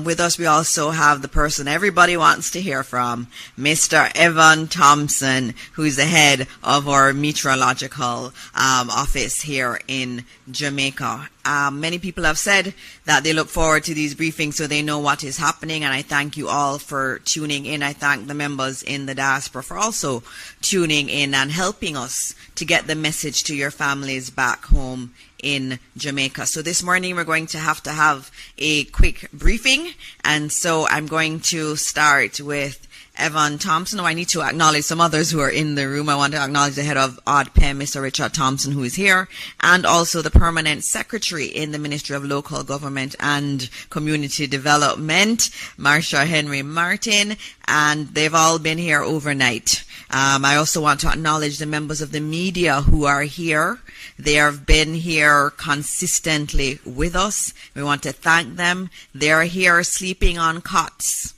With us, we also have the person everybody wants to hear from, Mr. Evan Thompson, who's the head of our meteorological office here in Jamaica. Many people have said that they look forward to these briefings so they know what is happening, and I thank you all for tuning in. I thank the members in the diaspora for also tuning in and helping us to get the message to your families back home in Jamaica. So this morning we're going to have a quick briefing, and so I'm going to start with Evan Thompson. Oh, I need to acknowledge some others who are in the room. I want to acknowledge the head of ODPEM, Mr. Richard Thompson, who is here, and also the permanent secretary in the Ministry of Local Government and Community Development, Marsha Henry Martin, and they've all been here overnight. I also want to acknowledge the members of the media who are here. They have been here consistently with us. We want to thank them. They are here sleeping on cots.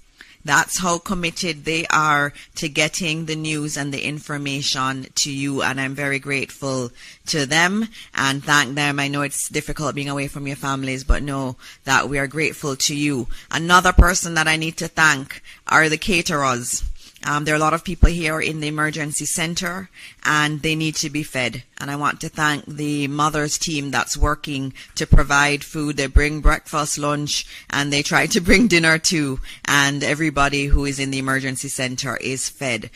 That's how committed they are to getting the news and the information to you, and I'm very grateful to them and thank them. I know it's difficult being away from your families, but know that we are grateful to you. Another person that I need to thank are the caterers. There are a lot of people here in the emergency center, and they need to be fed. And I want to thank the mothers team that's working to provide food. They bring breakfast, lunch, and they try to bring dinner too. And everybody who is in the emergency center is fed.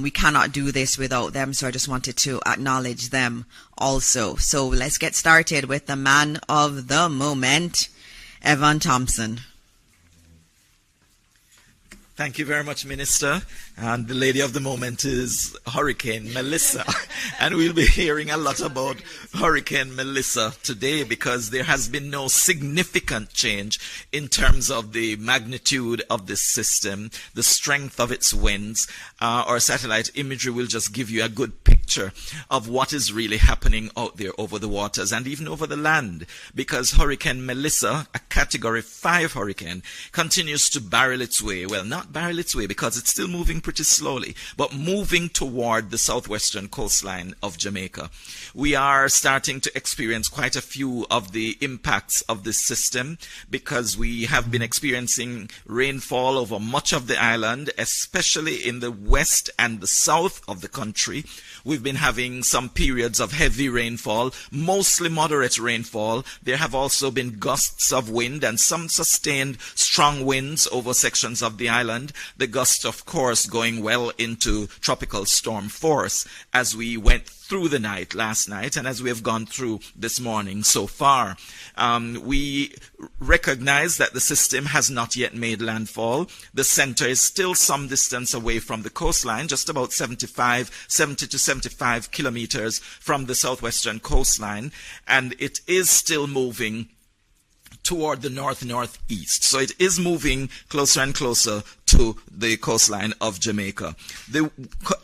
We cannot do this without them, so I just wanted to acknowledge them also. So let's get started with the man of the moment, Evan Thompson. Thank you very much, Minister. And the lady of the moment is Hurricane Melissa. And we'll be hearing a lot about Hurricane Melissa today because there has been no significant change in terms of the magnitude of this system, the strength of its winds. Our satellite imagery will just give you a good picture of what is really happening out there over the waters and even over the land, because Hurricane Melissa, a Category 5 hurricane, continues to barrel its way. Well, not barrel its way because it's still moving pretty slowly, but moving toward the southwestern coastline of Jamaica. We are starting to experience quite a few of the impacts of this system because we have been experiencing rainfall over much of the island, especially in the west and the south of the country. We've been having some periods of heavy rainfall, mostly moderate rainfall. There have also been gusts of wind and some sustained strong winds over sections of the island. The gusts, of course, going well into tropical storm force as we went through the night last night and as we have gone through this morning so far. We recognize that the system has not yet made landfall. The center is still some distance away from the coastline, just about 70 to 75 kilometers from the southwestern coastline, and it is still moving toward the north-northeast. So it is moving closer and closer to the coastline of Jamaica.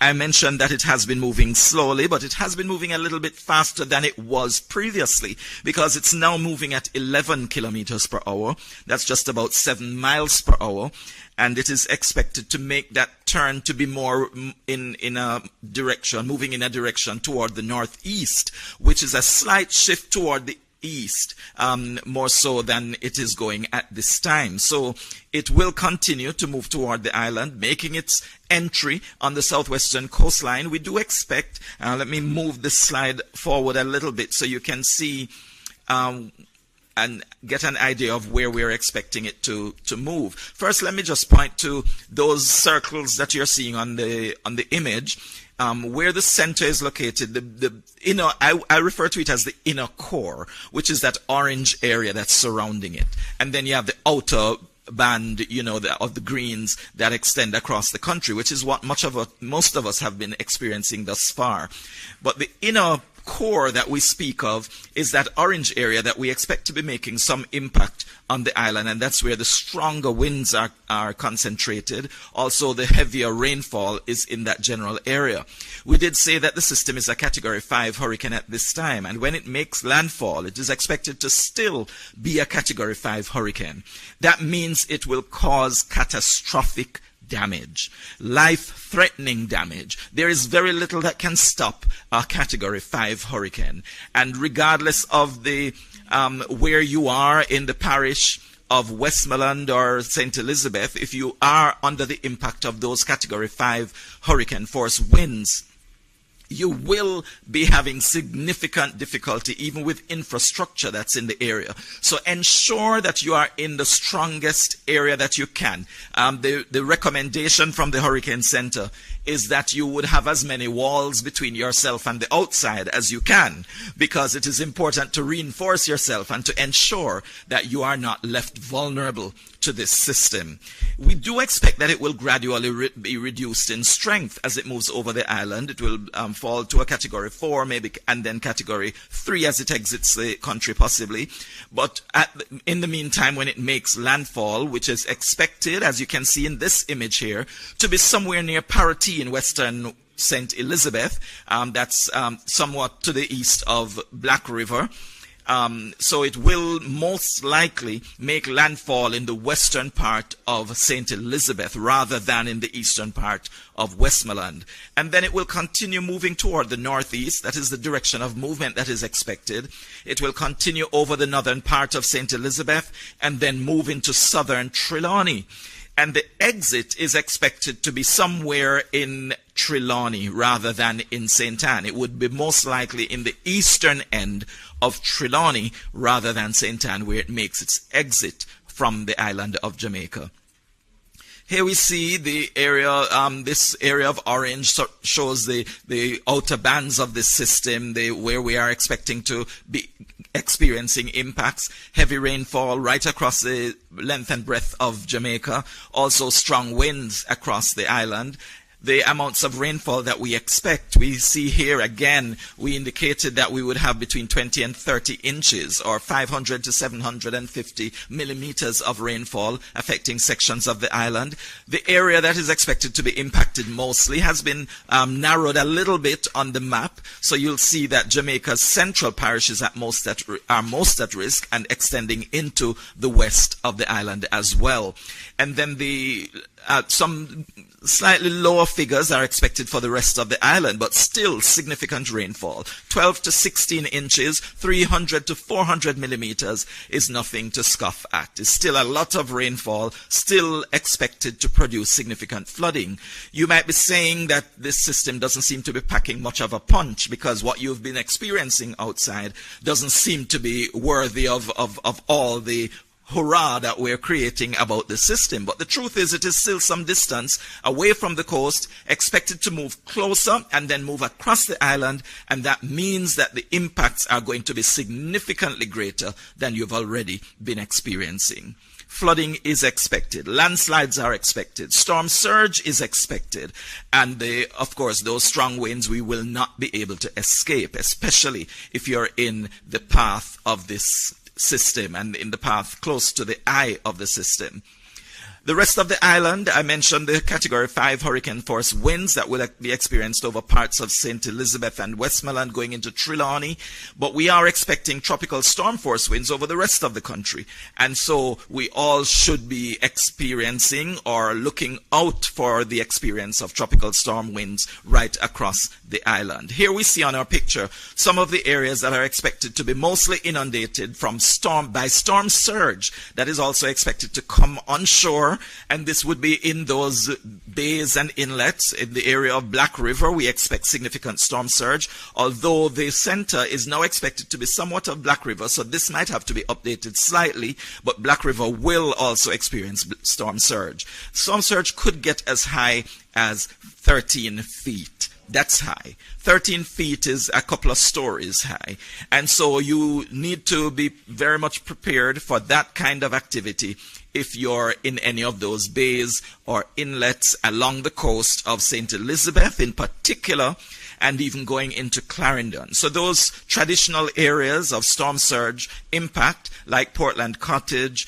I mentioned that it has been moving slowly, but it has been moving a little bit faster than it was previously because it's now moving at 11 kilometers per hour. That's just about 7 miles per hour. And it is expected to make that turn to be more in a direction, moving in a direction toward the northeast, which is a slight shift toward the east, more so than it is going at this time. So it will continue to move toward the island, making its entry on the southwestern coastline. We do expect, let me move this slide forward a little bit so you can see and get an idea of where we're expecting it to move. First, let me just point to those circles that you're seeing on the image. Where the center is located, the inner, I refer to it as the inner core, which is that orange area that's surrounding it. And then you have the outer band, of the greens that extend across the country, which is what most of us have been experiencing thus far. But the inner core that we speak of is that orange area that we expect to be making some impact on the island, and that's where the stronger winds are concentrated. Also, the heavier rainfall is in that general area. We did say that the system is a Category 5 hurricane at this time, and when it makes landfall, it is expected to still be a Category 5 hurricane. That means it will cause catastrophic damage, life-threatening damage. There is very little that can stop a Category 5 hurricane. And regardless of the where you are in the parish of Westmoreland or St. Elizabeth, if you are under the impact of those Category 5 hurricane force winds, you will be having significant difficulty even with infrastructure that's in the area. So ensure that you are in the strongest area that you can. The recommendation from the Hurricane Center is that you would have as many walls between yourself and the outside as you can, because it is important to reinforce yourself and to ensure that you are not left vulnerable to this system. We do expect that it will gradually be reduced in strength as it moves over the island. It will fall to a Category 4 maybe, and then Category 3 as it exits the country possibly. But in the meantime, when it makes landfall, which is expected, as you can see in this image here, to be somewhere near parity in western St. Elizabeth, that's somewhat to the east of Black River. So it will most likely make landfall in the western part of St. Elizabeth rather than in the eastern part of Westmoreland. And then it will continue moving toward the northeast. That is the direction of movement that is expected. It will continue over the northern part of St. Elizabeth and then move into southern Trelawney. And the exit is expected to be somewhere in Trelawney rather than in St. Anne. It would be most likely in the eastern end of Trelawney rather than St. Anne, where it makes its exit from the island of Jamaica. Here we see the area, this area of orange shows the outer bands of this system, where we are expecting to be experiencing impacts. Heavy rainfall right across the length and breadth of Jamaica. Also strong winds across the island. The amounts of rainfall that we expect, we see here again, we indicated that we would have between 20 and 30 inches or 500 to 750 millimeters of rainfall affecting sections of the island. The area that is expected to be impacted mostly has been narrowed a little bit on the map. So you'll see that Jamaica's central parishes are most at risk and extending into the west of the island as well. And then some slightly lower figures are expected for the rest of the island, but still significant rainfall. 12 to 16 inches, 300 to 400 millimeters is nothing to scoff at. It's still a lot of rainfall, still expected to produce significant flooding. You might be saying that this system doesn't seem to be packing much of a punch because what you've been experiencing outside doesn't seem to be worthy of all the hurrah that we're creating about the system. But the truth is, it is still some distance away from the coast, expected to move closer and then move across the island, and that means that the impacts are going to be significantly greater than you've already been experiencing. Flooding is expected. Landslides are expected. Storm surge is expected. And of course, those strong winds we will not be able to escape, especially if you're in the path of this system and in the path close to the eye of the system. The rest of the island, I mentioned the Category 5 hurricane force winds that will be experienced over parts of St. Elizabeth and Westmoreland going into Trelawney. But we are expecting tropical storm force winds over the rest of the country. And so we all should be experiencing or looking out for the experience of tropical storm winds right across the island. Here we see on our picture some of the areas that are expected to be mostly inundated from storm surge that is also expected to come onshore. And this would be in those bays and inlets. In the area of Black River, we expect significant storm surge, although the center is now expected to be somewhat of Black River, so this might have to be updated slightly, but Black River will also experience storm surge. Storm surge could get as high as 13 feet. That's high. 13 feet is a couple of stories high. And so you need to be very much prepared for that kind of activity if you're in any of those bays or inlets along the coast of St. Elizabeth in particular, and even going into Clarendon. So those traditional areas of storm surge impact, like Portland Cottage,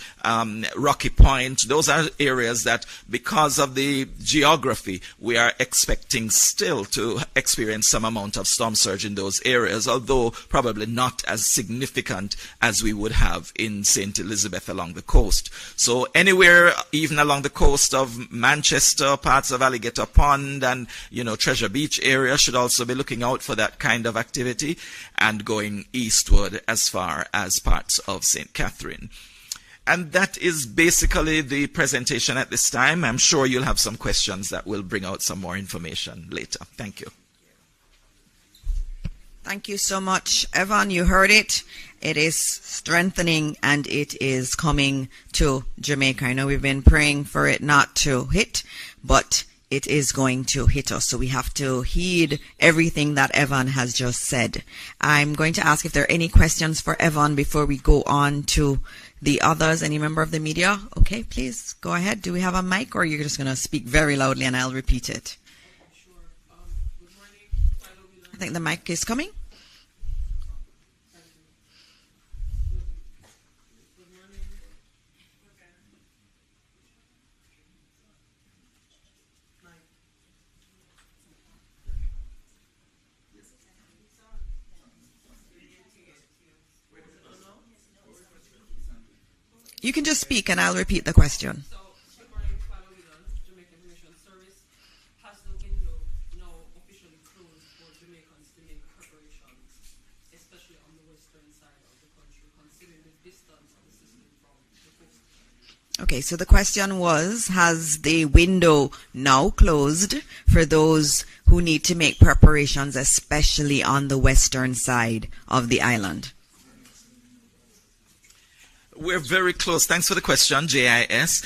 Rocky Point, those are areas that, because of the geography, we are expecting still to experience some amount of storm surge in those areas, although probably not as significant as we would have in St. Elizabeth along the coast. So anywhere, even along the coast of Manchester, parts of Alligator Pond and, Treasure Beach area should also be looking out for that kind of activity, and going eastward as far as parts of St. Catherine. And that is basically the presentation at this time. I'm sure you'll have some questions that will bring out some more information later. Thank you. Thank you so much, Evan. You heard it. It is strengthening and it is coming to Jamaica. I know we've been praying for it not to hit, but it is going to hit us. So we have to heed everything that Evan has just said. I'm going to ask if there are any questions for Evan before we go on to the others. Any member of the media? Okay, please go ahead. Do we have a mic, or you're just going to speak very loudly and I'll repeat it? Sure. Good morning. I think the mic is coming. Good morning. You can just speak and I'll repeat the question. So, good morning, Father Whelan, Jamaican Mission Service. Has the window now officially closed for Jamaicans to make preparations, especially on the western side of the country, considering the distance of the system from the coast? Okay, so the question was, has the window now closed for those who need to make preparations, especially on the western side of the island? We're very close. Thanks for the question, JIS.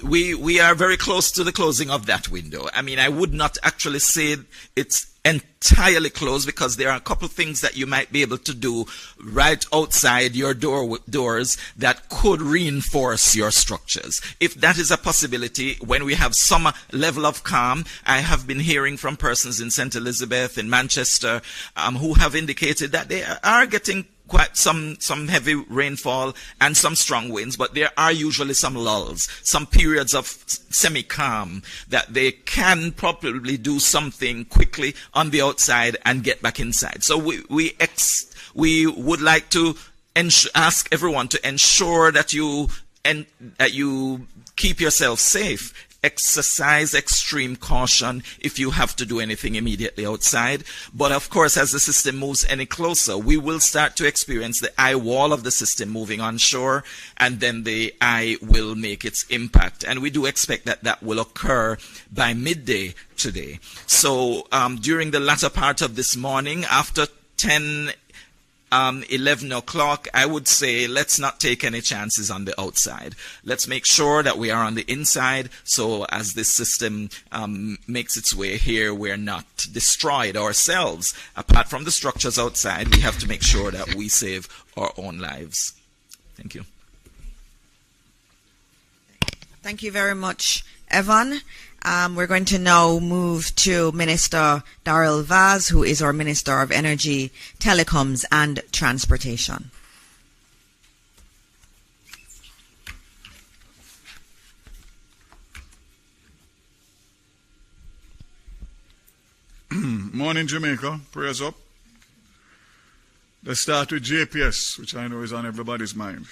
We are very close to the closing of that window. I mean, I would not actually say it's entirely closed, because there are a couple of things that you might be able to do right outside your doors that could reinforce your structures. If that is a possibility, when we have some level of calm, I have been hearing from persons in St. Elizabeth, in Manchester, who have indicated that they are getting quite some heavy rainfall and some strong winds, but there are usually some lulls, some periods of semi-calm that they can probably do something quickly on the outside and get back inside. So we would like to ask everyone to ensure that you keep yourself safe. Exercise extreme caution if you have to do anything immediately outside. But of course, as the system moves any closer, we will start to experience the eye wall of the system moving onshore, and then the eye will make its impact. And we do expect that that will occur by midday today. So during the latter part of this morning, after 11 o'clock, I would say let's not take any chances on the outside. Let's make sure that we are on the inside, so as this system makes its way here, we're not destroyed ourselves. Apart from the structures outside, we have to make sure that we save our own lives. Thank you. Thank you very much, Evan. We're going to now move to Minister Darrell Vaz, who is our Minister of Energy, Telecoms and Transportation. Morning, Jamaica. Prayers up. Let's start with JPS, which I know is on everybody's mind.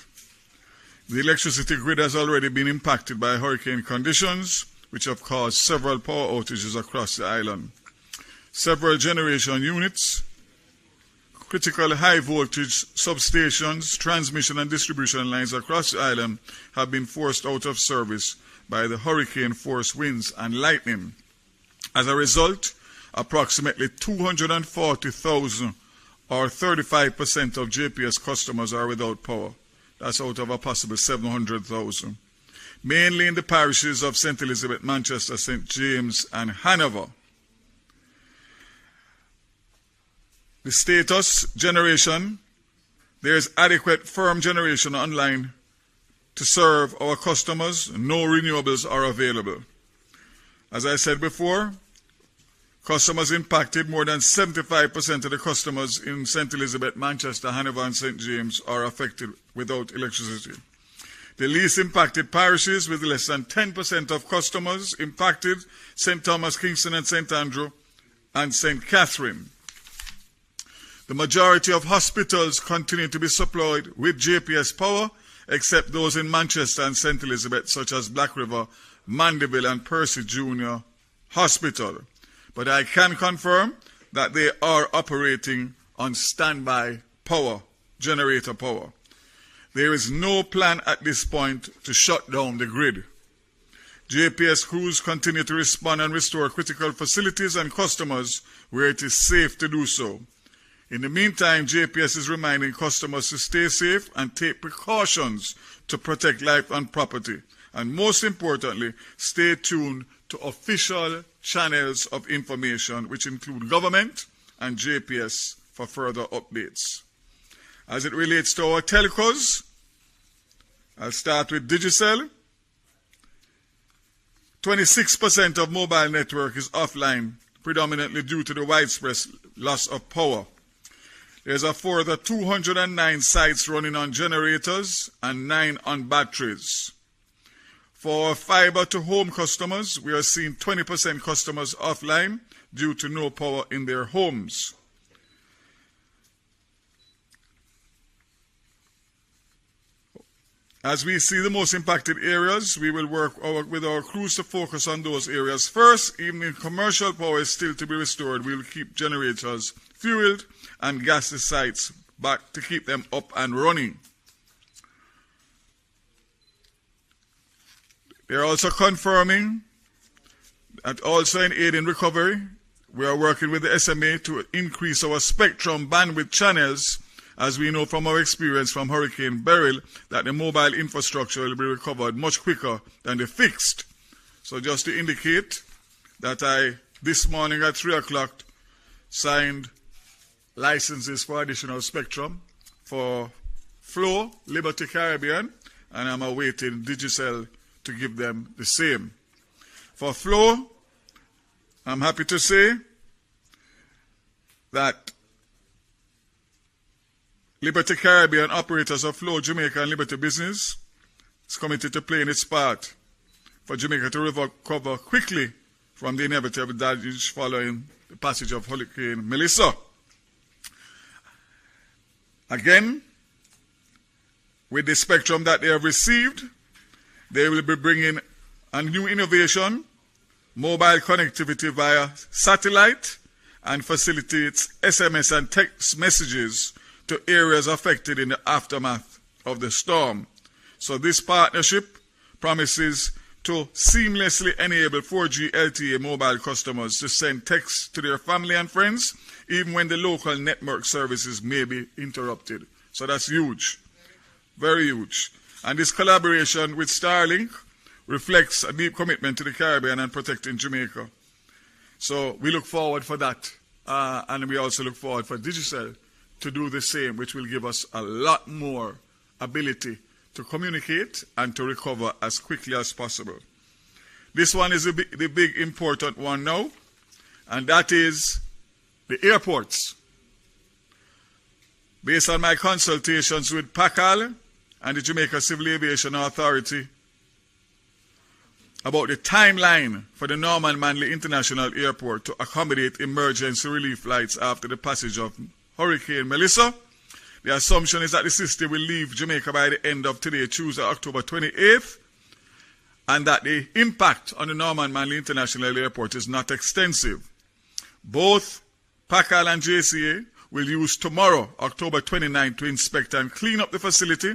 The electricity grid has already been impacted by hurricane conditions, which have caused several power outages across the island. Several generation units, critical high voltage substations, transmission and distribution lines across the island have been forced out of service by the hurricane force winds and lightning. As a result, approximately 240,000 or 35% of JPS customers are without power. That's out of a possible 700,000. Mainly in the parishes of St. Elizabeth, Manchester, St. James, and Hanover. The status generation, there is adequate firm generation online to serve our customers. No renewables are available. As I said before, customers impacted, more than 75% of the customers in St. Elizabeth, Manchester, Hanover, and St. James are affected without electricity. The least impacted parishes, with less than 10% of customers impacted, St. Thomas, Kingston, and St. Andrew, and St. Catherine. The majority of hospitals continue to be supplied with JPS power, except those in Manchester and St. Elizabeth, such as Black River, Mandeville, and Percy Junior Hospital. But I can confirm that they are operating on standby power, generator power. there is no plan at this point to shut down the grid. JPS crews continue to respond and restore critical facilities and customers where it is safe to do so. In the meantime, JPS is reminding customers to stay safe and take precautions to protect life and property. And most importantly, stay tuned to official channels of information, which include government and JPS, for further updates. As it relates to our telcos, I'll start with Digicel. 26% of mobile network is offline, predominantly due to the widespread loss of power. There's a further 209 sites running on generators and 9 on batteries. For fiber-to-home customers, we are seeing 20% customers offline due to no power in their homes. As we see the most impacted areas, we will work with our crews to focus on those areas first. Even if commercial power is still to be restored, we will keep generators fueled and gas the sites back to keep them up and running. They are also confirming that also in aid in recovery, we are working with the SMA to increase our spectrum bandwidth channels, as we know from our experience from Hurricane Beryl that the mobile infrastructure will be recovered much quicker than the fixed. So just to indicate that I, this morning at 3 o'clock, signed licenses for additional spectrum for Flow, Liberty Caribbean, and I'm awaiting Digicel to give them the same. For Flow, I'm happy to say that Liberty Caribbean, operators of Flow, Jamaica, and Liberty Business is committed to playing its part for Jamaica to recover quickly from the inevitable damage following the passage of Hurricane Melissa. Again, with the spectrum that they have received, they will be bringing a new innovation, mobile connectivity via satellite, and facilitates SMS and text messages to areas affected in the aftermath of the storm. So this partnership promises to seamlessly enable 4G LTE mobile customers to send texts to their family and friends, even when the local network services may be interrupted. So that's huge, very huge. And this collaboration with Starlink reflects a deep commitment to the Caribbean and protecting Jamaica. So we look forward for that. And we also look forward for Digicel to do the same, which will give us a lot more ability to communicate and to recover as quickly as possible. This one is the big important one now, and that is the airports. Based on my consultations with PACAL and the Jamaica Civil Aviation Authority about the timeline for the Norman Manley International Airport to accommodate emergency relief flights after the passage of Hurricane Melissa, the assumption is that the system will leave Jamaica by the end of today, Tuesday, October 28th, and that the impact on the Norman Manley International Airport is not extensive. Both PACAL and JCA will use tomorrow, October 29th, to inspect and clean up the facility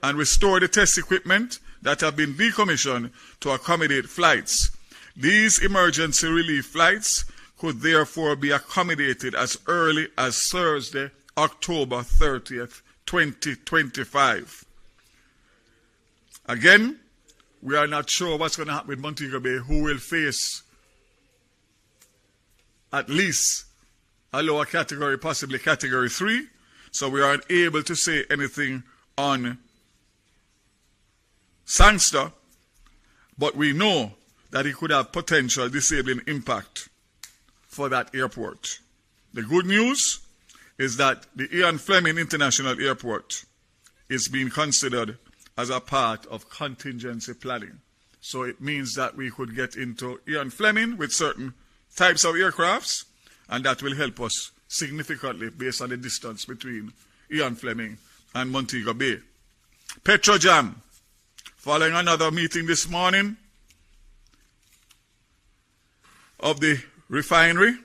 and restore the test equipment that have been decommissioned to accommodate flights. These emergency relief flights could therefore be accommodated as early as Thursday, October 30th, 2025. Again, we are not sure what's going to happen with Montego Bay, who will face at least a lower category, possibly category 3. So we aren't able to say anything on Sangster, but we know that it could have potential disabling impact for that airport. The good news is that the Ian Fleming International Airport is being considered as a part of contingency planning. So it means that we could get into Ian Fleming with certain types of aircrafts, and that will help us significantly based on the distance between Ian Fleming and Montego Bay. Petrojam, following another meeting this morning of the refinery,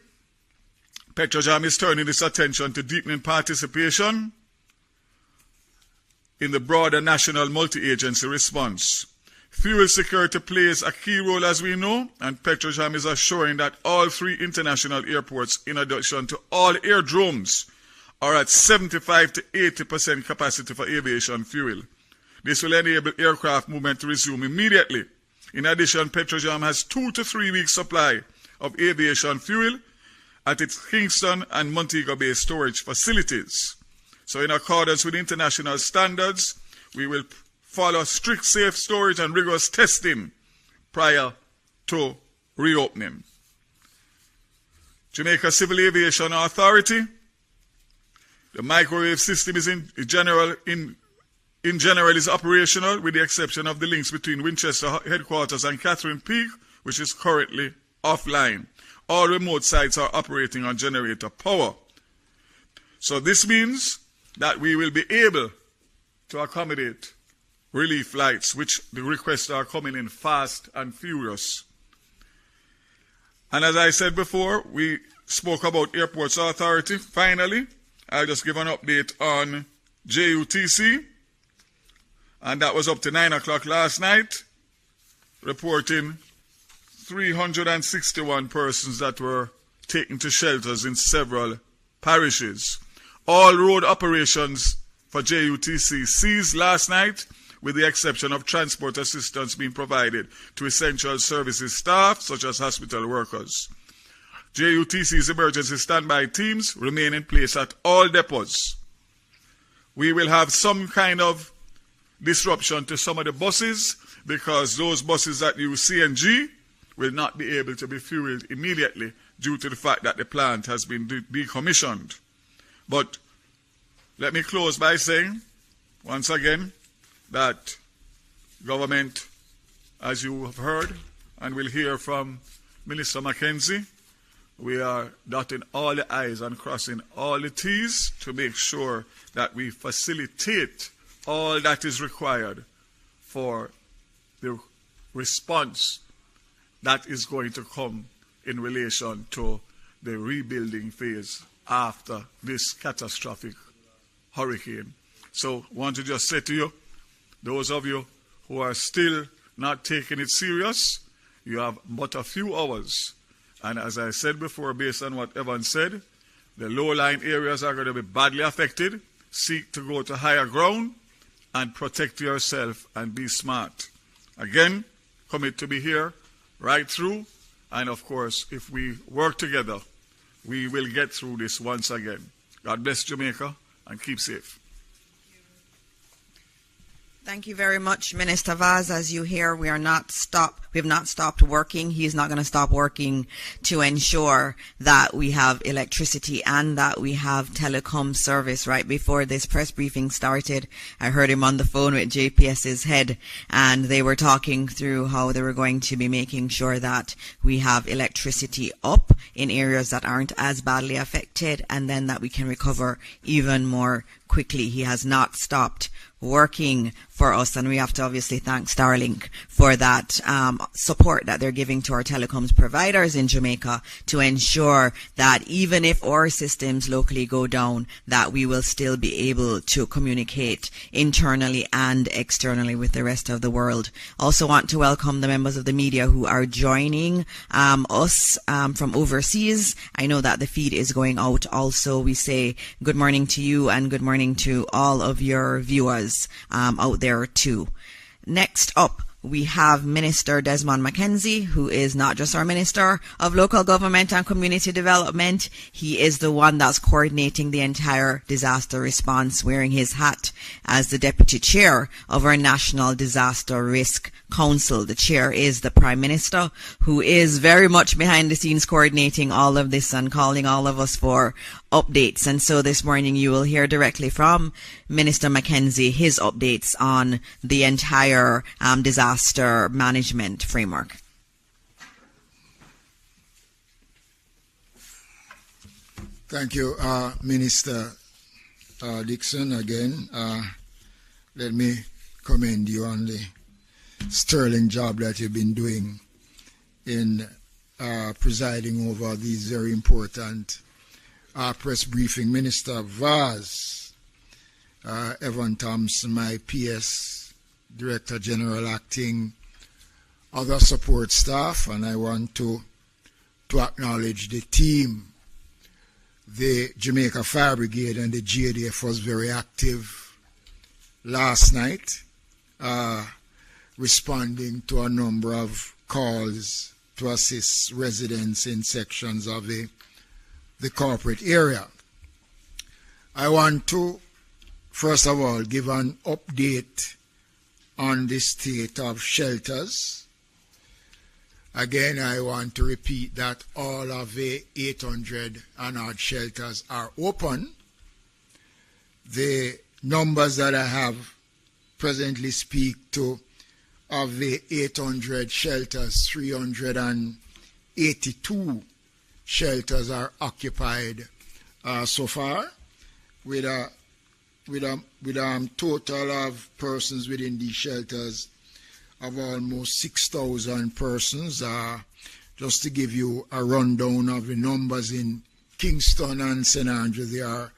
Petrojam is turning its attention to deepening participation in the broader national multi-agency response. Fuel security plays a key role, as we know, and Petrojam is assuring that all 3 international airports, in addition to all airdromes, are at 75 to 80% capacity for aviation fuel. This will enable aircraft movement to resume immediately. In addition, Petrojam has 2 to 3 weeks supply of aviation fuel at its Kingston and Montego-based storage facilities. So in accordance with international standards, we will follow strict safe storage and rigorous testing prior to reopening. Jamaica Civil Aviation Authority, the microwave system is in general is operational, with the exception of the links between Winchester headquarters and Catherine Peak, which is currently offline. All remote sites are operating on generator power. So this means that we will be able to accommodate relief flights, which the requests are coming in fast and furious. And as I said before, we spoke about Airports Authority. Finally, I'll just give an update on JUTC. And that was up to 9 o'clock last night, reporting 361 persons that were taken to shelters in several parishes. All road operations for JUTC ceased last night, with the exception of transport assistance being provided to essential services staff, such as hospital workers. JUTC's emergency standby teams remain in place at all depots. We will have some kind of disruption to some of the buses, because those buses that use CNG will not be able to be fueled immediately due to the fact that the plant has been decommissioned. But let me close by saying, once again, that government, as you have heard and will hear from Minister Mackenzie, we are dotting all the I's and crossing all the T's to make sure that we facilitate all that is required for the response that is going to come in relation to the rebuilding phase after this catastrophic hurricane. So I want to just say to you, those of you who are still not taking it serious, you have but a few hours. And as I said before, based on what Evan said, the low-lying areas are going to be badly affected. Seek to go to higher ground and protect yourself and be smart. Again, commit to be here right through. And of course, if we work together, we will get through this once again. God bless Jamaica and keep safe. Thank you very much, Minister Vaz. As you hear, we have not stopped working. He's not going to stop working to ensure that we have electricity and that we have telecom service. Right before this press briefing started, I heard him on the phone with JPS's head, and they were talking through how they were going to be making sure that we have electricity up in areas that aren't as badly affected, and then that we can recover even more quickly. He has not stopped working for us, and we have to obviously thank Starlink for that support that they're giving to our telecoms providers in Jamaica to ensure that even if our systems locally go down, that we will still be able to communicate internally and externally with the rest of the world. Also want to welcome the members of the media who are joining us from overseas. I know that the feed is going out also. We say good morning to you and good morning to all of your viewers out there too. Next up, we have Minister Desmond Mackenzie, who is not just our Minister of Local Government and Community Development. He is the one that's coordinating the entire disaster response, wearing his hat as the Deputy Chair of our National Disaster Risk Council. The chair is the Prime Minister, who is very much behind the scenes coordinating all of this and calling all of us for updates. And so this morning you will hear directly from Minister Mackenzie his updates on the entire disaster management framework. Thank you, Minister Dixon. Again, let me commend you on the sterling job that you've been doing in presiding over these very important press briefing. Minister Vaz, Evan Thompson, my PS Director General Acting, other support staff, and I want to acknowledge the team. The Jamaica Fire Brigade and the JDF was very active last night, responding to a number of calls to assist residents in sections of the corporate area. I want to, first of all, give an update on the state of shelters. Again, I want to repeat that all of the 800 and odd shelters are open. The numbers that I have presently speak to, of the 800 shelters, 382 shelters are occupied so far, with a total of persons within these shelters of almost 6,000 persons. Just to give you a rundown of the numbers in Kingston and St. Andrew, there are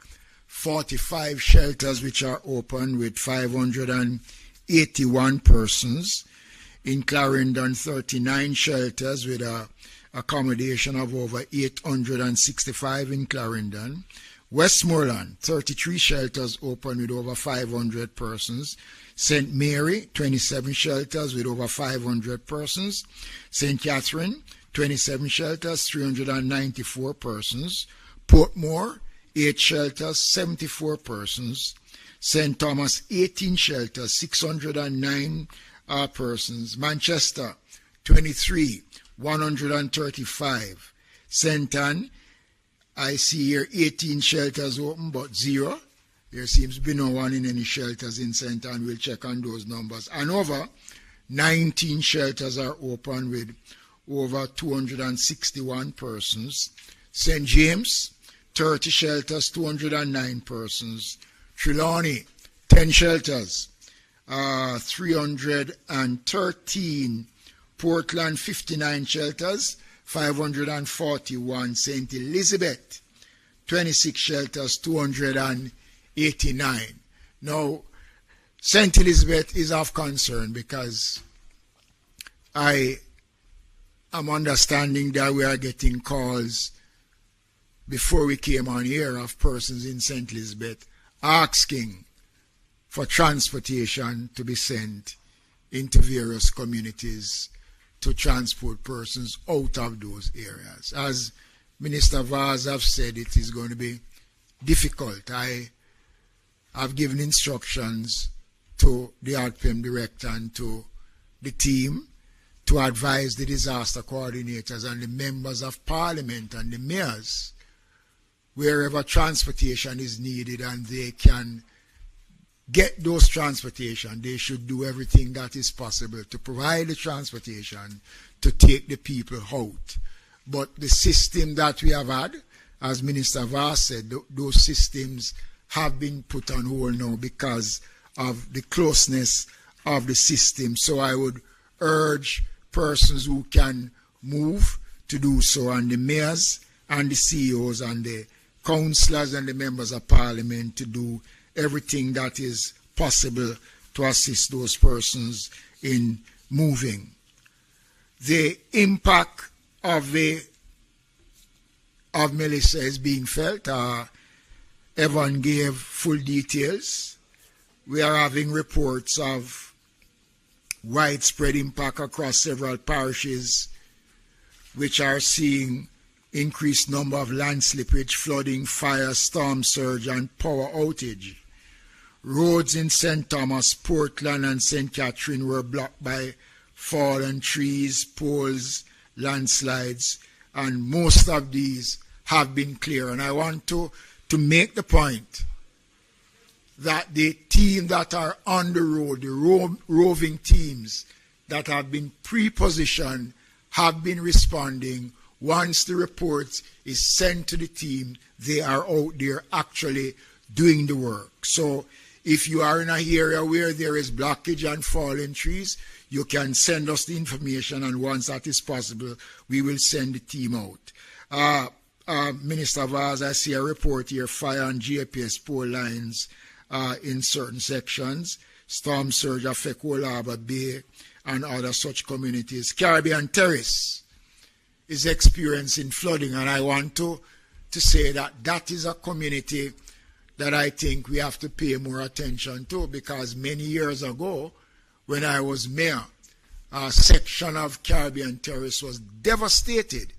45 shelters which are open with 581 persons. In Clarendon, 39 shelters with a accommodation of over 865 in Clarendon. Westmoreland, 33 shelters open with over 500 persons. St. Mary, 27 shelters with over 500 persons. St. Catherine, 27 shelters, 394 persons. Portmore, 8 shelters, 74 persons. St. Thomas, 18 shelters, 609 persons. Manchester, 23, 135. St. Anne, I see here 18 shelters open, but 0. There seems to be no one in any shelters in St. Anne. We'll check on those numbers. And over 19 shelters are open with over 261 persons. St. James, 30 shelters, 209 persons. Trelawney, 10 shelters, 313. Portland, 59 shelters, 541. St. Elizabeth, 26 shelters, 289. Now, St. Elizabeth is of concern because I am understanding that we are getting calls before we came on here of persons in St. Elizabeth asking for transportation to be sent into various communities to transport persons out of those areas. As Minister Vaz have said, it is going to be difficult. I have given instructions to the ADPEM director and to the team to advise the disaster coordinators and the members of parliament and the mayors wherever transportation is needed and they can get those transportation, they should do everything that is possible to provide the transportation to take the people out. But the system that we have had, as Minister Vaz said, those systems have been put on hold now because of the closeness of the system. So I would urge persons who can move to do so, and the mayors and the CEOs and the councillors and the members of parliament to do everything that is possible to assist those persons in moving. The impact of Melissa is being felt. Evan gave full details. We are having reports of widespread impact across several parishes which are seeing increased number of land slippage, flooding, fire, storm surge, and power outage. Roads in St. Thomas, Portland, and St. Catherine were blocked by fallen trees, poles, landslides, and most of these have been clear. And I want to make the point that the team that are on the road, the roving teams that have been pre-positioned, have been responding. Once the report is sent to the team, they are out there actually doing the work. So if you are in an area where there is blockage and fallen trees, you can send us the information, and once that is possible, we will send the team out. Minister Vaz, I see a report here, fire on GPS pole lines in certain sections. Storm surge affect Old Harbour Bay and other such communities. Caribbean Terrace is experiencing flooding, and I want to say that that is a community that I think we have to pay more attention to, because many years ago, when I was mayor, a section of Caribbean Terrace was devastated,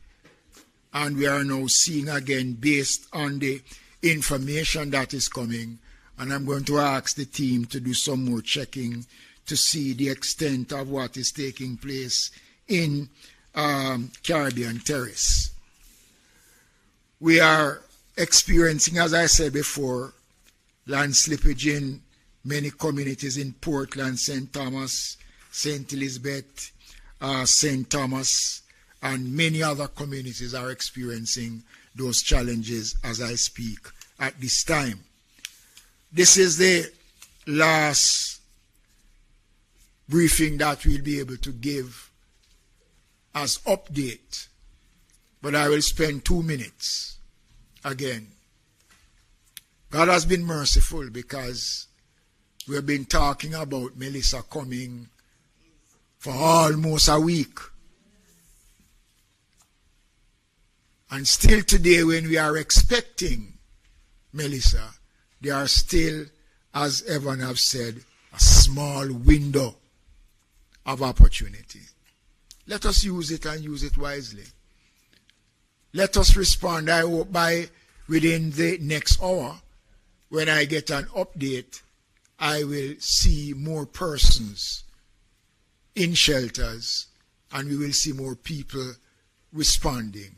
and we are now seeing again, based on the information that is coming, and I'm going to ask the team to do some more checking to see the extent of what is taking place in Caribbean Terrace. We are experiencing, as I said before, land slippage in many communities in Portland, St. Thomas, St. Elizabeth, St. Thomas, and many other communities are experiencing those challenges as I speak at this time. This is the last briefing that we'll be able to give as update, but I will spend 2 minutes again. God has been merciful, because we have been talking about Melissa coming for almost a week. And still today, when we are expecting Melissa, there are still, as Evan have said, a small window of opportunity. Let us use it, and use it wisely. Let us respond. I hope by within the next hour, when I get an update, I will see more persons in shelters, and we will see more people responding.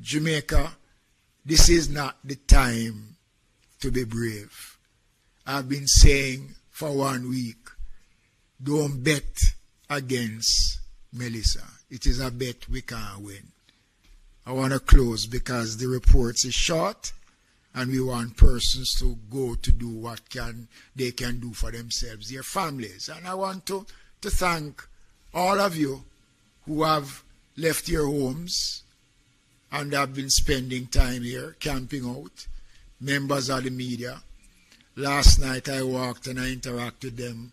Jamaica, this is not the time to be brave. I've been saying for 1 week, don't bet against Melissa. It is a bet we can't win. I want to close because the reports is short, and we want persons to go to do what they can do for themselves, their families. And I want to thank all of you who have left your homes and have been spending time here, camping out, members of the media. Last night I walked and I interacted with them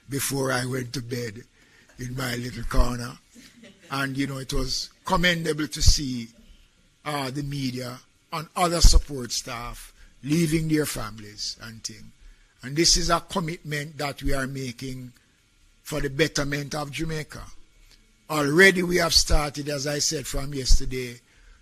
before I went to bed in my little corner. And, it was commendable to see the media and other support staff leaving their families and things. And this is a commitment that we are making for the betterment of Jamaica. Already we have started, as I said from yesterday,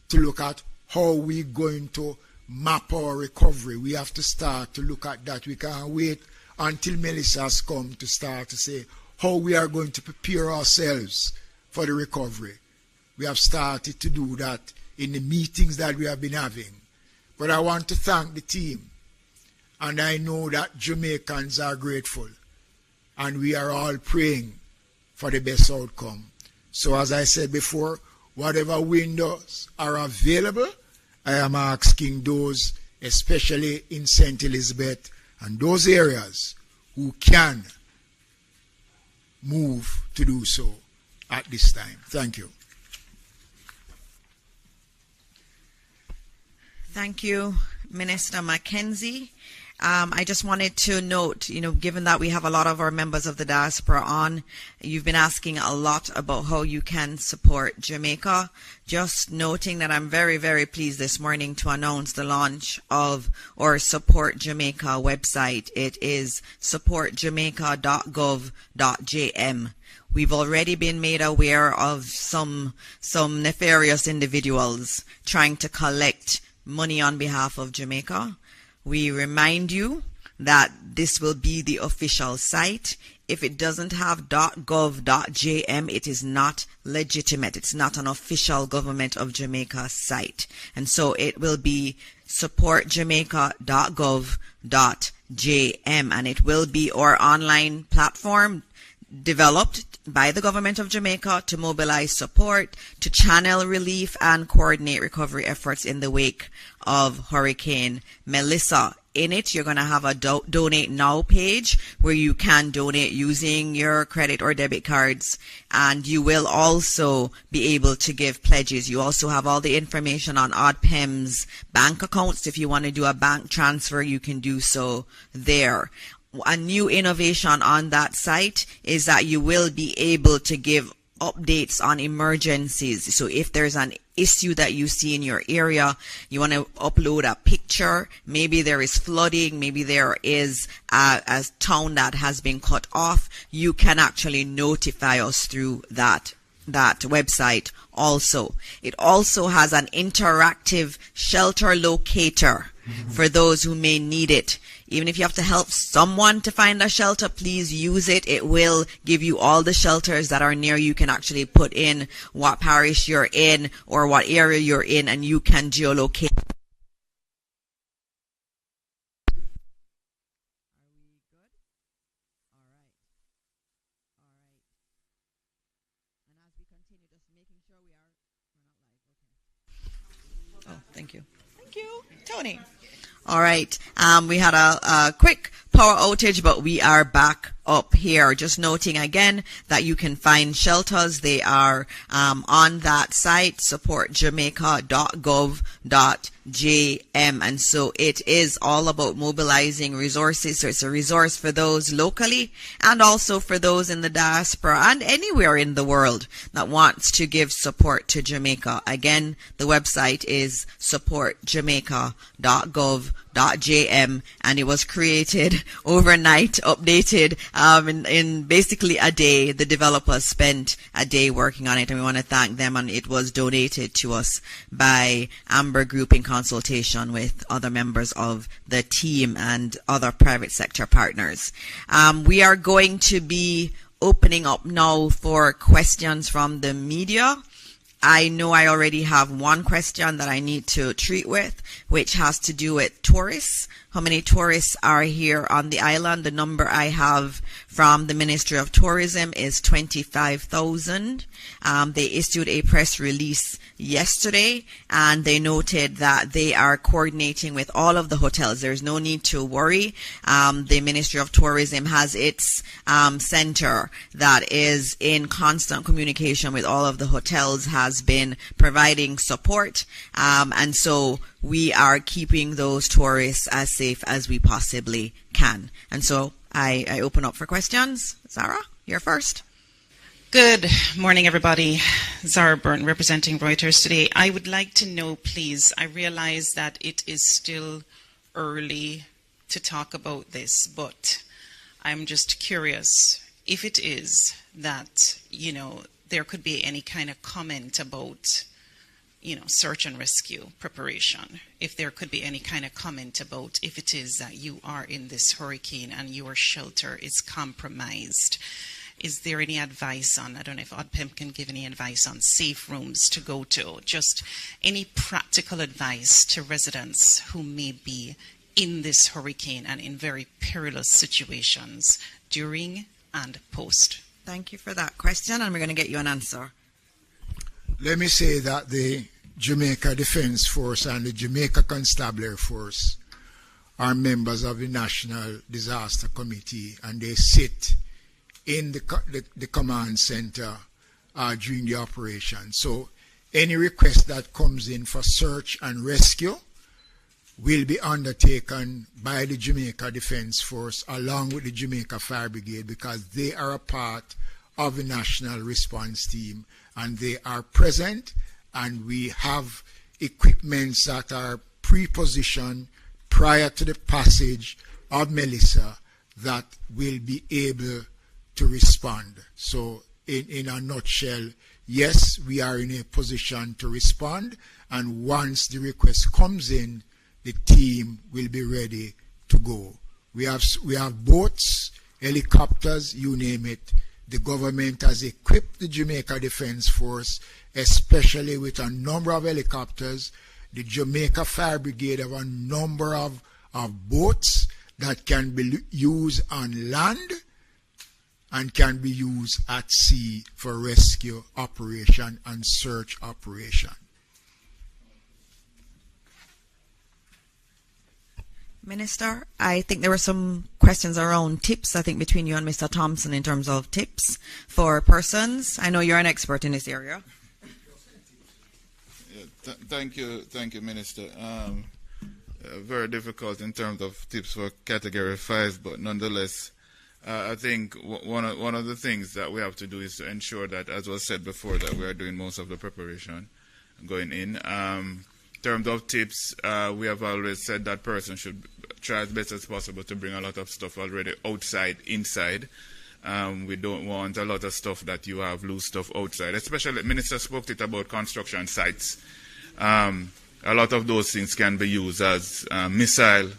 to look at how we're going to map our recovery. We have to start to look at that. We can't wait until Melissa has come to start to say how we are going to prepare ourselves for the recovery. We have started to do that in the meetings that we have been having. But I want to thank the team. And I know that Jamaicans are grateful. And we are all praying for the best outcome. So as I said before, whatever windows are available, I am asking those, especially in St. Elizabeth and those areas, who can move to do so at this time. Thank you. Thank you, Minister Mackenzie. I just wanted to note, given that we have a lot of our members of the diaspora on, you've been asking a lot about how you can support Jamaica. Just noting that I'm very, very pleased this morning to announce the launch of our Support Jamaica website. It is supportjamaica.gov.jm. We've already been made aware of some nefarious individuals trying to collect money on behalf of Jamaica. We remind you that this will be the official site. If it doesn't have .gov.jm, it is not legitimate. It's not an official Government of Jamaica site. And so it will be supportjamaica.gov.jm, and it will be our online platform developed by the Government of Jamaica to mobilize support, to channel relief and coordinate recovery efforts in the wake of Hurricane Melissa. in it, you're going to have a donate now page where you can donate using your credit or debit cards, and you will also be able to give pledges. You also have all the information on ODPEM's bank accounts. If you want to do a bank transfer, you can do so there. A new innovation on that site is that you will be able to give updates on emergencies. So if there's an issue that you see in your area, you want to upload a picture, maybe there is flooding, maybe there is a town that has been cut off, you can actually notify us through that website also. It also has an interactive shelter locator for those who may need it. Even if you have to help someone to find a shelter, please use it. It will give you all the shelters that are near you. You can actually put in what parish you're in or what area you're in, and you can geolocate. Oh, thank you. Thank you, Tony. All right. We had a quick power outage, but we are back up here. Just noting again that you can find shelters. They are on that site, supportjamaica.gov.jm. And so it is all about mobilizing resources. So it's a resource for those locally and also for those in the diaspora and anywhere in the world that wants to give support to Jamaica. Again, the website is supportjamaica.gov.jm, and it was created overnight, updated in basically a day. The developers spent a day working on it, and we want to thank them. And it was donated to us by Amber Group in consultation with other members of the team and other private sector partners. We are going to be opening up now for questions from the media. I know I already have one question that I need to treat with, which has to do with tourists. How many tourists are here on the island? The number I have from the Ministry of Tourism is 25,000. They issued a press release yesterday, and they noted that they are coordinating with all of the hotels. There's no need to worry. The Ministry of Tourism has its center that is in constant communication with all of the hotels, has been providing support, and so we are keeping those tourists as safe as we possibly can. And so I open up for questions. Zara, you're first. Good morning, everybody. Zara Burton, representing Reuters today. I would like to know, please, I realize that it is still early to talk about this, but I'm just curious if it is that, there could be any kind of comment about, search and rescue preparation. If there could be any kind of comment about if it is that you are in this hurricane and your shelter is compromised. Is there any advice on, I don't know if ODPEM can give any advice on safe rooms to go to, just any practical advice to residents who may be in this hurricane and in very perilous situations during and post? Thank you for that question, and we're going to get you an answer. Let me say that the Jamaica Defense Force and the Jamaica Constabulary Force are members of the National Disaster Committee, and they sit in the command center during the operation. So any request that comes in for search and rescue will be undertaken by the Jamaica Defense Force along with the Jamaica Fire Brigade, because they are a part of the national response team, and they are present, and we have equipments that are pre-positioned prior to the passage of Melissa that will be able to respond. So in a nutshell, yes, we are in a position to respond, and once the request comes in, the team will be ready to go. We have boats, helicopters, you name it. The government has equipped the Jamaica Defense Force, especially with a number of helicopters. The Jamaica Fire Brigade have a number of boats that can be used on land and can be used at sea for rescue operation and search operation. Minister, I think there were some questions around tips, I think, between you and Mr. Thompson in terms of tips for persons. I know you're an expert in this area. Yeah, thank you, Minister. Very difficult in terms of tips for Category 5, but nonetheless, I think one of the things that we have to do is to ensure that, as was said before, that we are doing most of the preparation going in. In terms of tips, we have always said that person should try as best as possible to bring a lot of stuff already outside, inside. We don't want a lot of stuff that you have loose stuff outside, especially, Minister spoke it about construction sites. A lot of those things can be used as missile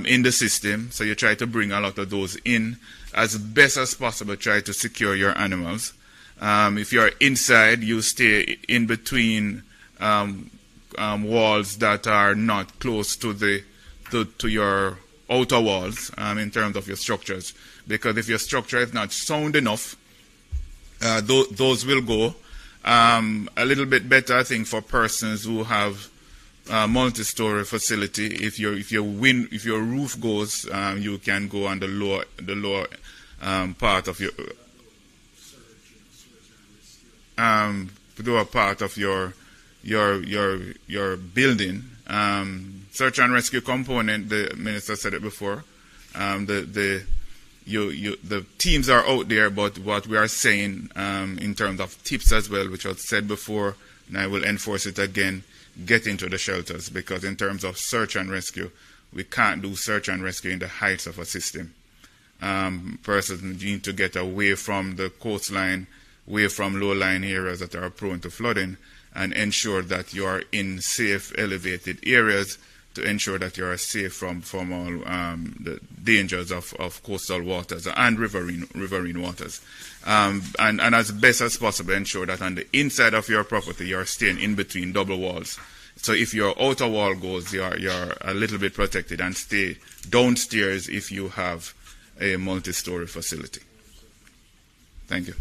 in the system, so you try to bring a lot of those in as best as possible, try to secure your animals. If you're inside, you stay in between walls that are not close to your outer walls in terms of your structures, because if your structure is not sound enough, those will go. A little bit better, I think, for persons who have multi-story facility. If your roof goes, you can go on the lower part of your lower part of your building. Search and rescue component, the Minister said it before. The teams are out there, but what we are saying in terms of tips as well, which was said before, and I will enforce it again, get into the shelters, because in terms of search and rescue, we can't do search and rescue in the heights of a system. Persons need to get away from the coastline, away from low-lying areas that are prone to flooding, and ensure that you are in safe, elevated areas to ensure that you are safe from all the dangers of coastal waters and riverine waters. And as best as possible, ensure that on the inside of your property, you are staying in between double walls. So if your outer wall goes, you're a little bit protected, and stay downstairs if you have a multi-story facility. Thank you.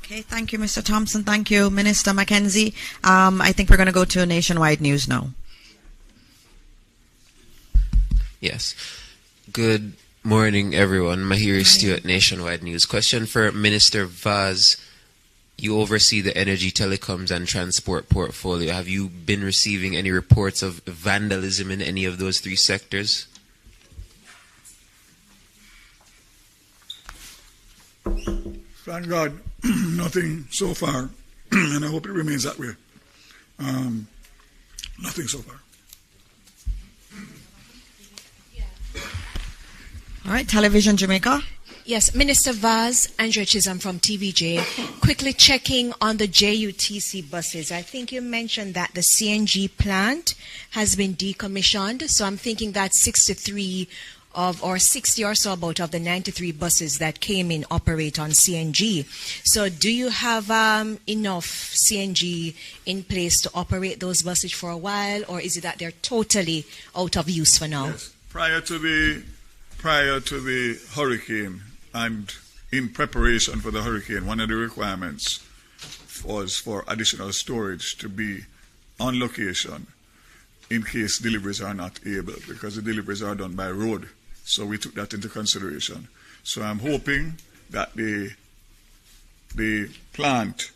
Okay, thank you, Mr. Thompson. Thank you, Minister Mackenzie. I think we're going to go to Nationwide News now. Yes. Good morning, everyone. Mahiri Stewart, Nationwide News. Question for Minister Vaz. You oversee the energy, telecoms, and transport portfolio. Have you been receiving any reports of vandalism in any of those three sectors? Thank God, nothing so far, and I hope it remains that way. Nothing so far. All right, Television Jamaica. Yes, Minister Vaz, Andrew Chisholm from TVJ. Quickly checking on the JUTC buses. I think you mentioned that the CNG plant has been decommissioned, so I'm thinking that 63 or 60 or so about of the 93 buses that came in operate on CNG. So do you have enough CNG in place to operate those buses for a while, or is it that they're totally out of use for now? Yes. Prior to the hurricane and in preparation for the hurricane, one of the requirements was for additional storage to be on location in case deliveries are not able, because the deliveries are done by road. So we took that into consideration. So I'm hoping that the plant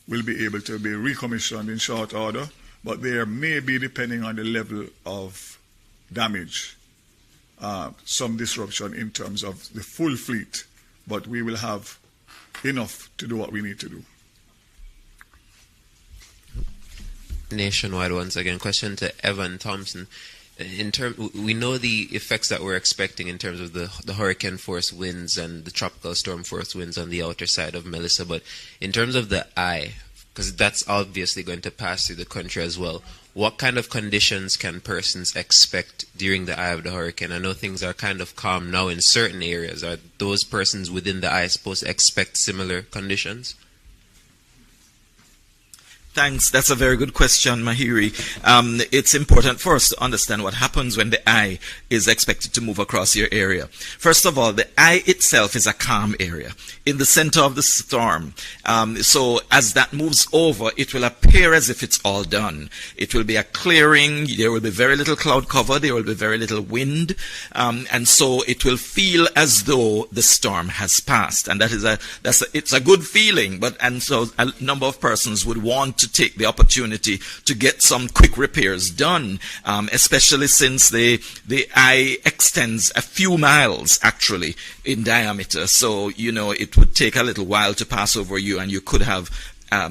will be able to be recommissioned in short order, but there may be, depending on the level of damage, some disruption in terms of the full fleet, but we will have enough to do what we need to do. Nationwide once again. Question to Evan Thompson. We know the effects that we're expecting in terms of the hurricane force winds and the tropical storm force winds on the outer side of Melissa, but in terms of the eye, because that's obviously going to pass through the country as well, what kind of conditions can persons expect during the eye of the hurricane? I know things are kind of calm now in certain areas. Are those persons within the eye supposed to expect similar conditions? Thanks. That's a very good question, Mahiri. It's important for us to understand what happens when the eye is expected to move across your area. First of all, the eye itself is a calm area in the center of the storm. So as that moves over, it will appear as if it's all done. It will be a clearing. There will be very little cloud cover. There will be very little wind. And so it will feel as though the storm has passed. And it's a good feeling. And so a number of persons would want to take the opportunity to get some quick repairs done, especially since the eye extends a few miles actually in diameter. So, it would take a little while to pass over you, and you could have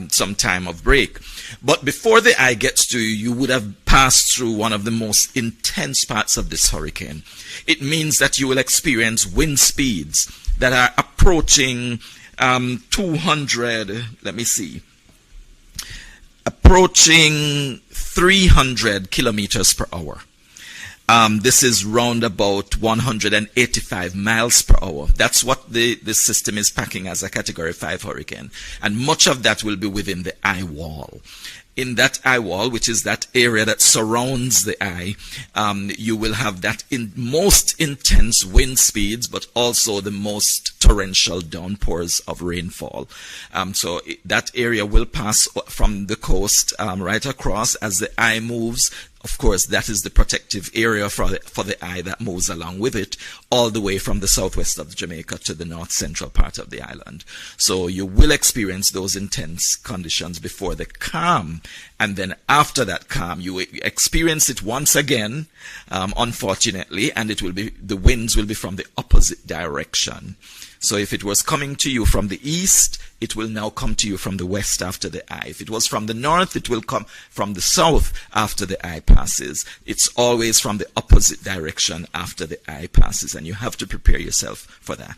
some time of break. But before the eye gets to you, you would have passed through one of the most intense parts of this hurricane. It means that you will experience wind speeds that are approaching 300 kilometers per hour. This is round about 185 miles per hour. That's what the system is packing as a Category 5 hurricane. And much of that will be within the eye wall. In that eye wall, which is that area that surrounds the eye, you will have that most intense wind speeds, but also the most torrential downpours of rainfall. So that area will pass from the coast right across as the eye moves. Of course, that is the protective area for the eye that moves along with it, all the way from the southwest of Jamaica to the north central part of the island. So you will experience those intense conditions before the calm, and then after that calm, you will experience it once again, unfortunately, and the winds will be from the opposite direction. So if it was coming to you from the east, it will now come to you from the west after the eye. If it was from the north, it will come from the south after the eye passes. It's always from the opposite direction after the eye passes, and you have to prepare yourself for that.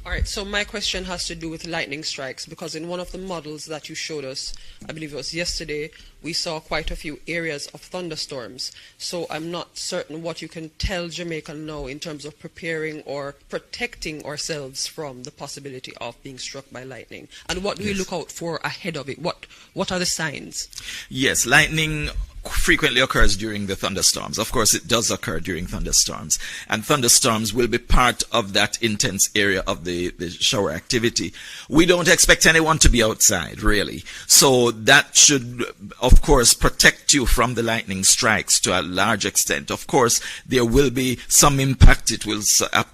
All right, so my question has to do with lightning strikes, because in one of the models that you showed us, I believe it was yesterday, we saw quite a few areas of thunderstorms. So I'm not certain what you can tell Jamaica now in terms of preparing or protecting ourselves from the possibility of being struck by lightning. And what do we look out for ahead of it? What are the signs? Yes, lightning frequently occurs during the thunderstorms. Of course, it does occur during thunderstorms. And thunderstorms will be part of that intense area of the shower activity. We don't expect anyone to be outside, really. So that should, of course, protect you from the lightning strikes to a large extent. Of course, there will be some impact. It will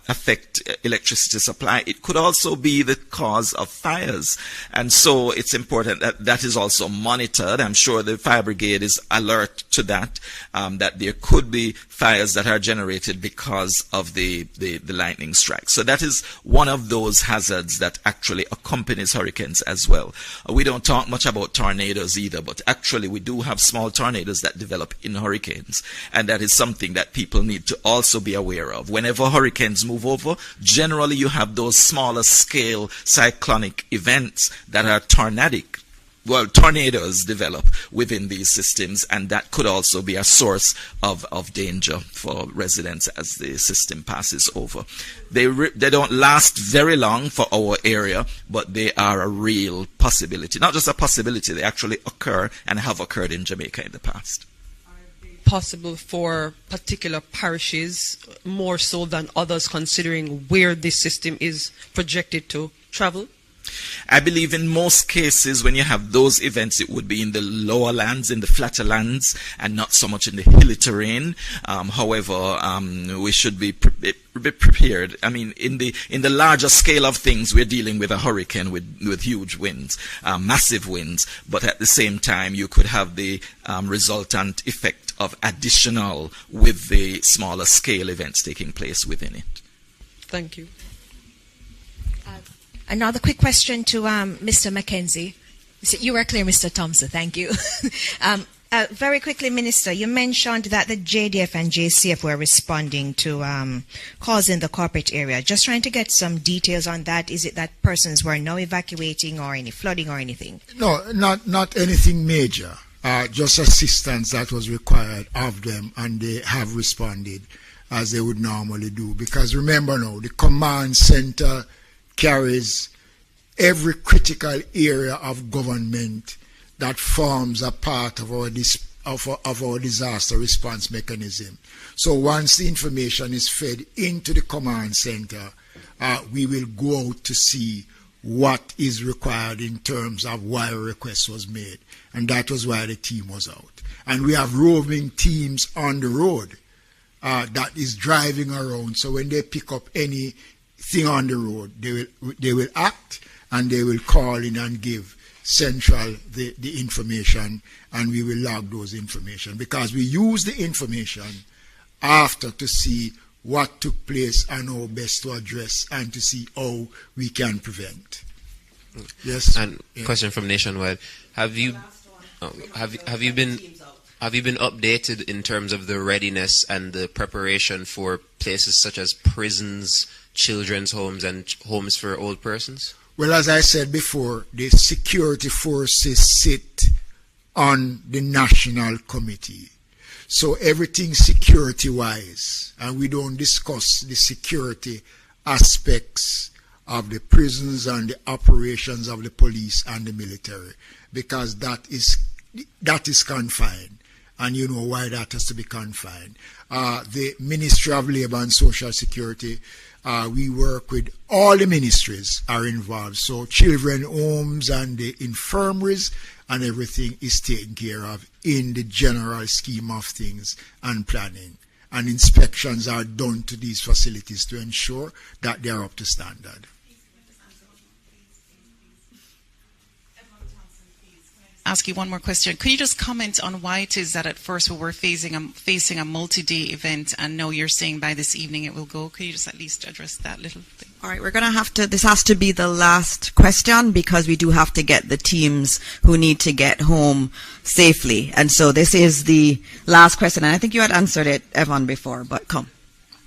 affect electricity supply. It could also be the cause of fires. And so it's important that that is also monitored. I'm sure the fire brigade is alert to that, that there could be fires that are generated because of the lightning strike. So that is one of those hazards that actually accompanies hurricanes as well. We don't talk much about tornadoes either, but actually we do have small tornadoes that develop in hurricanes, and that is something that people need to also be aware of. Whenever hurricanes move over, generally you have those smaller scale cyclonic events that are tornadic. Well, tornadoes develop within these systems, and that could also be a source of danger for residents as the system passes over. They don't last very long for our area, but they are a real possibility. Not just a possibility, they actually occur and have occurred in Jamaica in the past. Possible for particular parishes more so than others, considering where this system is projected to travel? I believe in most cases when you have those events, it would be in the lower lands, in the flatter lands, and not so much in the hilly terrain. However, we should be prepared. I mean, in the larger scale of things, we're dealing with a hurricane with huge winds, massive winds, but at the same time, you could have the resultant effect of additional with the smaller scale events taking place within it. Thank you. Another quick question to Mr. Mackenzie. You were clear, Mr. Thompson. Thank you. Very quickly, Minister, you mentioned that the JDF and JCF were responding to calls in the corporate area. Just trying to get some details on that. Is it that persons were now evacuating or any flooding or anything? No, not anything major. Just assistance that was required of them, and they have responded. as they would normally do. Because remember now, the command center carries every critical area of government that forms a part of our disaster response mechanism. So once the information is fed into the command center, we will go out to see what is required in terms of why a request was made. And that was why the team was out. And we have roving teams on the road that is driving around. So when they pick up anything on the road, they will act, and they will call in and give Central the information, and we will log those information, because we use the information after to see what took place and how best to address and to see how we can prevent. Yes. And question from Nationwide: Have you been updated in terms of the readiness and the preparation for places such as prisons, children's homes, and homes for old persons? Well, as I said before, the security forces sit on the National Committee. So everything security-wise, and we don't discuss the security aspects of the prisons and the operations of the police and the military, because that is confined. And you know why that has to be confined. The Ministry of Labour and Social Security, we work with all the ministries are involved. So children homes and the infirmaries and everything is taken care of in the general scheme of things and planning. And inspections are done to these facilities to ensure that they are up to standard. Ask you one more question. Could you just comment on why it is that at first we were facing a multi-day event, and now you're saying by this evening it will go? Could you just at least address that little thing? All right, we're going to have to, this has to be the last question, because we do have to get the teams who need to get home safely. And so this is the last question. And I think you had answered it, Evan, before, but come.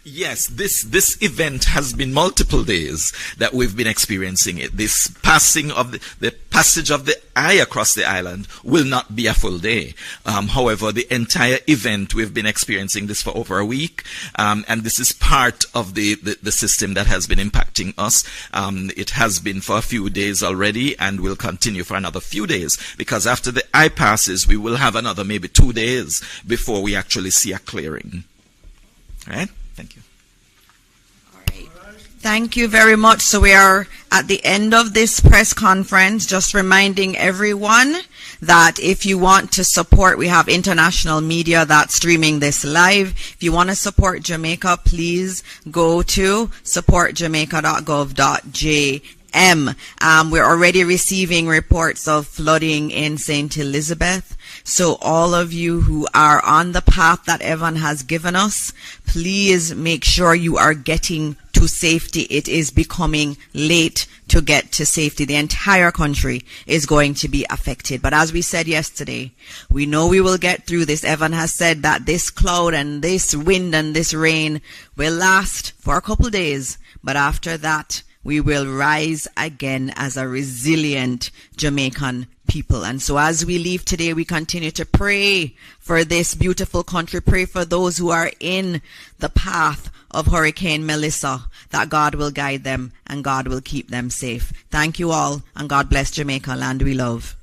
Yes, this event has been multiple days that we've been experiencing it. This passing of the passage of the eye across the island will not be a full day. However, the entire event, we've been experiencing this for over a week, and this is part of the system that has been impacting us. It has been for a few days already, and will continue for another few days, because after the eye passes, we will have another maybe 2 days before we actually see a clearing. All right? Thank you. All right. Thank you very much. So we are at the end of this press conference, just reminding everyone that if you want to support, we have international media that's streaming this live. If you want to support Jamaica, please go to supportjamaica.gov.jm. We're already receiving reports of flooding in St. Elizabeth. So all of you who are on the path that Evan has given us, please make sure you are getting to safety. It is becoming late to get to safety. The entire country is going to be affected. But as we said yesterday, we know we will get through this. Evan has said that this cloud and this wind and this rain will last for a couple days. But after that, we will rise again as a resilient Jamaican people. And so as we leave today, we continue to pray for this beautiful country, pray for those who are in the path of Hurricane Melissa, that God will guide them and God will keep them safe. Thank you all, and God bless Jamaica, land we love.